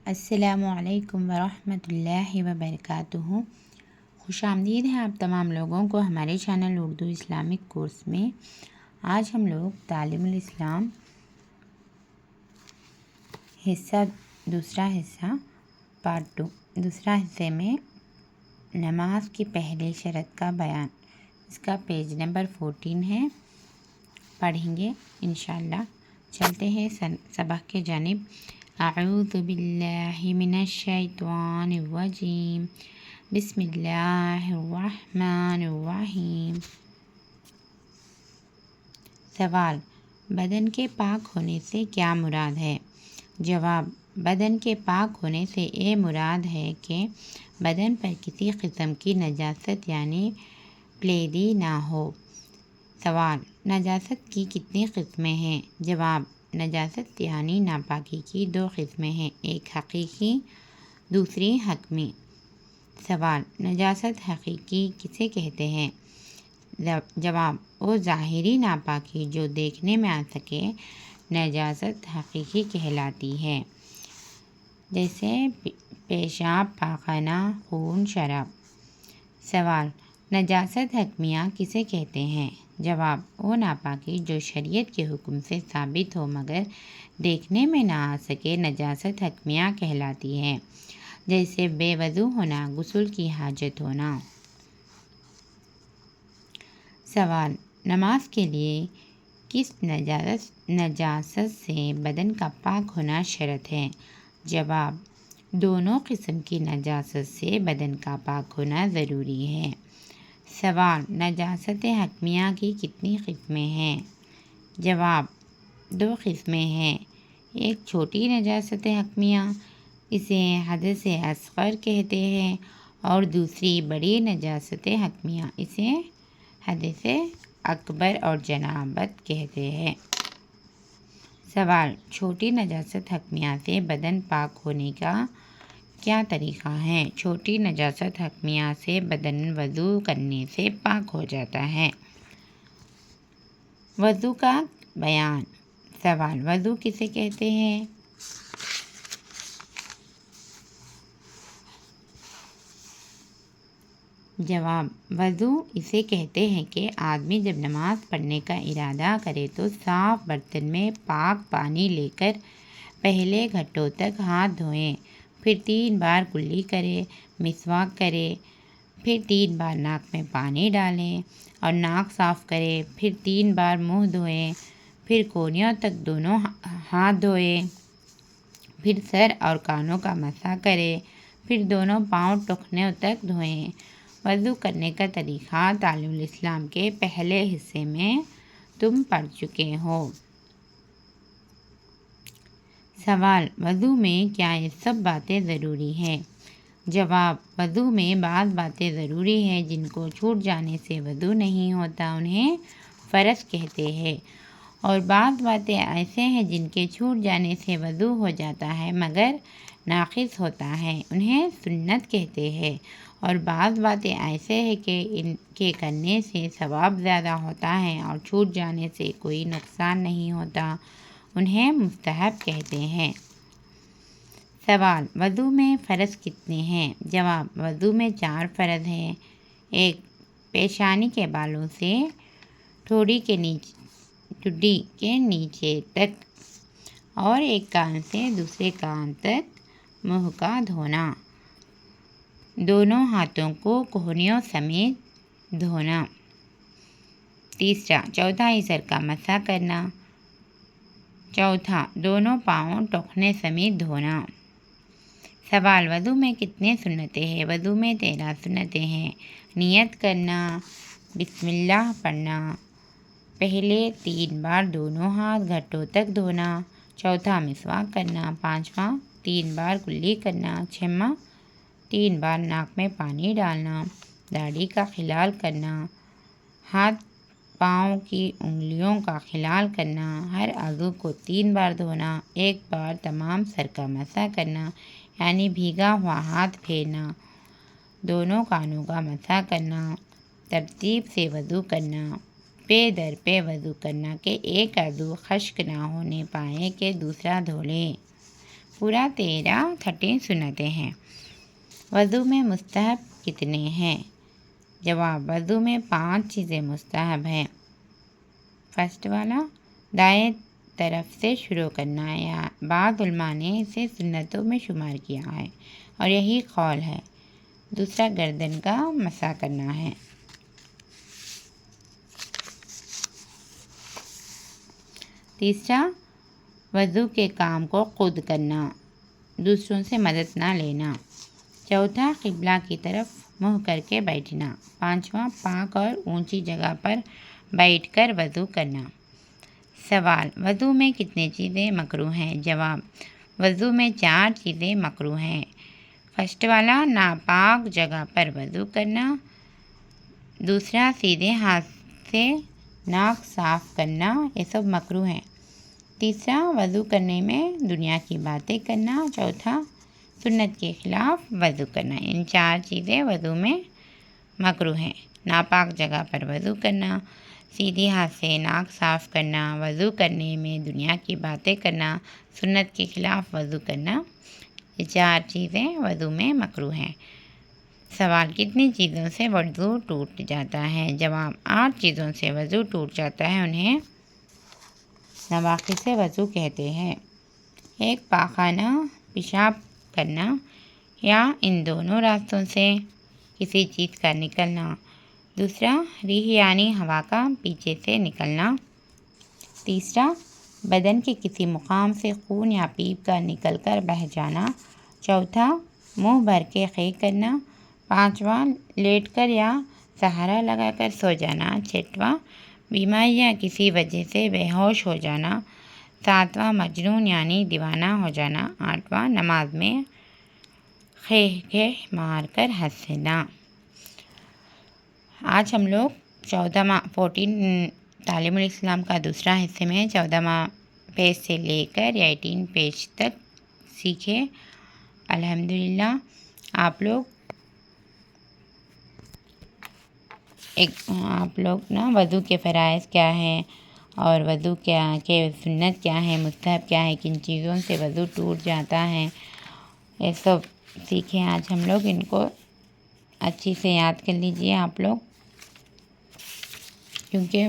السلام علیکم ورحمۃ اللہ وبرکاتہ۔ خوش آمدید ہے آپ تمام لوگوں کو ہمارے چینل اردو اسلامک کورس میں۔ آج ہم لوگ تعلیم الاسلام دوسرا حصہ پارٹ 2 دوسرا حصے میں نماز کی پہلی شرط کا بیان، اس کا پیج نمبر 14 ہے، پڑھیں گے انشاءاللہ۔ چلتے ہیں سبق کے جانب۔ اعوذ باللہ من الشیطان الرجیم، بسم اللہ الرحمن الرحیم۔ سوال: بدن کے پاک ہونے سے کیا مراد ہے؟ جواب: بدن کے پاک ہونے سے یہ مراد ہے کہ بدن پر کسی قسم کی نجاست یعنی پلیدی نہ ہو۔ سوال: نجاست کی کتنی قسمیں ہیں؟ جواب: نجاست یعنی ناپاکی کی 2 قسمیں ہیں، ایک حقیقی، دوسری حکمی۔ سوال: نجاست حقیقی کسے کہتے ہیں؟ جواب: وہ ظاہری ناپاکی جو دیکھنے میں آ سکے نجاست حقیقی کہلاتی ہے، جیسے پیشاب، پاخانہ، خون، شراب۔ سوال: نجاست حکمیہ کسے کہتے ہیں؟ جواب: وہ ناپاکی جو شریعت کے حکم سے ثابت ہو مگر دیکھنے میں نہ آ سکے نجاست حکمیہ کہلاتی ہے، جیسے بے وضو ہونا، غسل کی حاجت ہونا۔ سوال: نماز کے لیے کس نجاست سے بدن کا پاک ہونا شرط ہے؟ جواب: دونوں قسم کی نجاست سے بدن کا پاک ہونا ضروری ہے۔ سوال: نجاست حکمیہ کی کتنی قسمیں ہیں؟ جواب: 2 قسمیں ہیں، ایک چھوٹی نجاست حکمیہ، اسے حدث اصغر کہتے ہیں، اور دوسری بڑی نجاست حکمیہ، اسے حدث اکبر اور جنابت کہتے ہیں۔ سوال: چھوٹی نجاست حکمیہ سے بدن پاک ہونے کا کیا طریقہ ہے؟ چھوٹی نجاست حکمیہ سے بدن وضو کرنے سے پاک ہو جاتا ہے۔ وضو کا بیان۔ سوال: وضو کسے کہتے ہیں؟ جواب: وضو اسے کہتے ہیں کہ آدمی جب نماز پڑھنے کا ارادہ کرے تو صاف برتن میں پاک پانی لے کر پہلے گھٹنوں تک ہاتھ دھوئے، پھر 3 بار کلی کرے، مسواک کرے، پھر 3 بار ناک میں پانی ڈالیں اور ناک صاف کرے، پھر 3 بار منہ دھوئے، پھر کونیوں تک دونوں ہاتھ دھوئے، پھر سر اور کانوں کا مسح کرے، پھر دونوں پاؤں ٹخنوں تک دھوئیں۔ وضو کرنے کا طریقہ تعلیم الاسلام کے پہلے حصے میں تم پڑھ چکے ہو۔ سوال: وضو میں کیا یہ سب باتیں ضروری ہیں؟ جواب: وضو میں بعض باتیں ضروری ہیں، جن کو چھوٹ جانے سے وضو نہیں ہوتا، انہیں فرض کہتے ہیں، اور بعض باتیں ایسے ہیں جن کے چھوٹ جانے سے وضو ہو جاتا ہے مگر ناقص ہوتا ہے، انہیں سنت کہتے ہیں، اور بعض باتیں ایسے ہیں کہ ان کے کرنے سے ثواب زیادہ ہوتا ہے اور چھوٹ جانے سے کوئی نقصان نہیں ہوتا، انہیں مستحب کہتے ہیں۔ سوال: وضو میں فرض کتنے ہیں؟ جواب: وضو میں 4 فرض ہیں، ایک پیشانی کے بالوں سے ٹھوڑی کے نیچے تک، اور ایک کان سے دوسرے کان تک منہ کا دھونا، دونوں ہاتھوں کو کہنیوں سمیت دھونا، تیسرا چوتھائی سر کا مسح کرنا، چوتھا دونوں پاؤں ٹخنے سمیت دھونا۔ سوال: وضو میں کتنے سنتیں ہیں؟ وضو میں 13 سنتیں ہیں، نیت کرنا، بسم اللہ پڑھنا، پہلے 3 بار دونوں ہاتھ گھٹنوں تک دھونا، چوتھا مسواک کرنا، پانچواں 3 بار کلی کرنا، چھٹواں 3 بار ناک میں پانی ڈالنا، داڑھی کا خلال کرنا، ہاتھ پاؤں کی انگلیوں کا خلال کرنا، ہر عضو کو 3 بار دھونا، 1 بار تمام سر کا مسح کرنا یعنی بھیگا ہوا ہاتھ پھیرنا، دونوں کانوں کا مسح کرنا، ترتیب سے وضو کرنا، پے در پے وضو کرنا کہ ایک عضو خشک نہ ہونے پائے کہ دوسرا دھو لے، پورا 13 سنتیں ہیں۔ وضو میں مستحب کتنے ہیں؟ جواب، وضو میں 5 چیزیں مستحب ہیں۔ فرسٹ والا، دائیں طرف سے شروع کرنا ہے، یا بعض علماء نے اسے سنتوں میں شمار کیا ہے اور یہی قول ہے۔ دوسرا، گردن کا مسح کرنا ہے۔ تیسرا، وضو کے کام کو خود کرنا، دوسروں سے مدد نہ لینا۔ چوتھا، قبلہ کی طرف منہ کر کے بیٹھنا۔ پانچواں، پاک اور اونچی جگہ پر بیٹھ کر وضو کرنا۔ سوال، وضو میں کتنی چیزیں مکروہ ہیں؟ جواب، وضو میں 4 چیزیں مکروہ ہیں۔ فرسٹ والا، ناپاک جگہ پر وضو کرنا۔ دوسرا، سیدھے ہاتھ سے ناک صاف کرنا، یہ سب مکروہ ہیں۔ تیسرا، وضو کرنے میں دنیا کی باتیں کرنا۔ چوتھا، سنت کے خلاف وضو کرنا۔ ان 4 چیزیں وضو میں مکروہ ہیں۔ ناپاک جگہ پر وضو کرنا، سیدھے ہاتھ سے ناک صاف کرنا، وضو کرنے میں دنیا کی باتیں کرنا، سنت کے خلاف وضو کرنا، یہ 4 چیزیں وضو میں مکروہ ہیں۔ سوال، کتنی چیزوں سے وضو ٹوٹ جاتا ہے؟ جواب، 8 چیزوں سے وضو ٹوٹ جاتا ہے، انہیں نواقض وضو کہتے ہیں۔ 1، پاخانہ پیشاب کرنا یا ان دونوں راستوں سے کسی چیز کا نکلنا۔ دوسرا، ریح یعنی ہوا کا پیچھے سے نکلنا۔ تیسرا، بدن کے کسی مقام سے خون یا پیپ کا نکل کر بہہ جانا۔ چوتھا، منہ بھر کے خیک کرنا۔ پانچواں، لیٹ کر یا سہارا لگا کر سو جانا۔ چھٹواں، بیماری یا کسی وجہ سے بے ہوش ہو جانا۔ ساتواں، مجنون یعنی دیوانہ ہو جانا۔ آٹھواں، نماز میں خے مار کر ہنسنا۔ آج ہم لوگ 14 تعلیم الاسلام کا دوسرا حصے میں 14واں پیج سے لے کر 18 پیج تک سیکھے۔ الحمدللہ آپ لوگ وضو کے فرائض کیا ہیں اور وضو کے سنت کیا ہے، مستحب کیا ہے، کن چیزوں سے وضو ٹوٹ جاتا ہے، یہ سب سیکھیں آج ہم لوگ۔ ان کو اچھی سے یاد کر لیجئے آپ لوگ، کیونکہ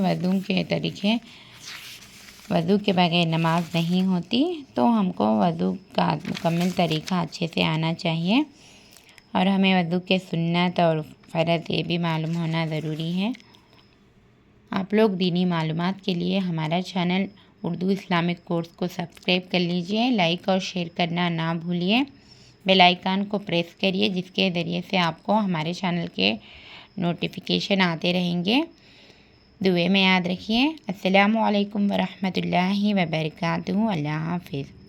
وضو کے بغیر نماز نہیں ہوتی، تو ہم کو وضو کا مکمل طریقہ اچھے سے آنا چاہیے، اور ہمیں وضو کے سنت اور فرض یہ بھی معلوم ہونا ضروری ہے۔ آپ لوگ دینی معلومات کے لیے ہمارا چینل اردو اسلامک کورس کو سبسکرائب کر لیجئے، لائک اور شیئر کرنا نہ بھولیے، بیل آئیکن کو پریس کریے، جس کے ذریعے سے آپ کو ہمارے چینل کے نوٹیفیکیشن آتے رہیں گے۔ دعائیں میں یاد رکھیے۔ السلام علیکم ورحمۃ اللہ وبرکاتہ۔ اللہ حافظ۔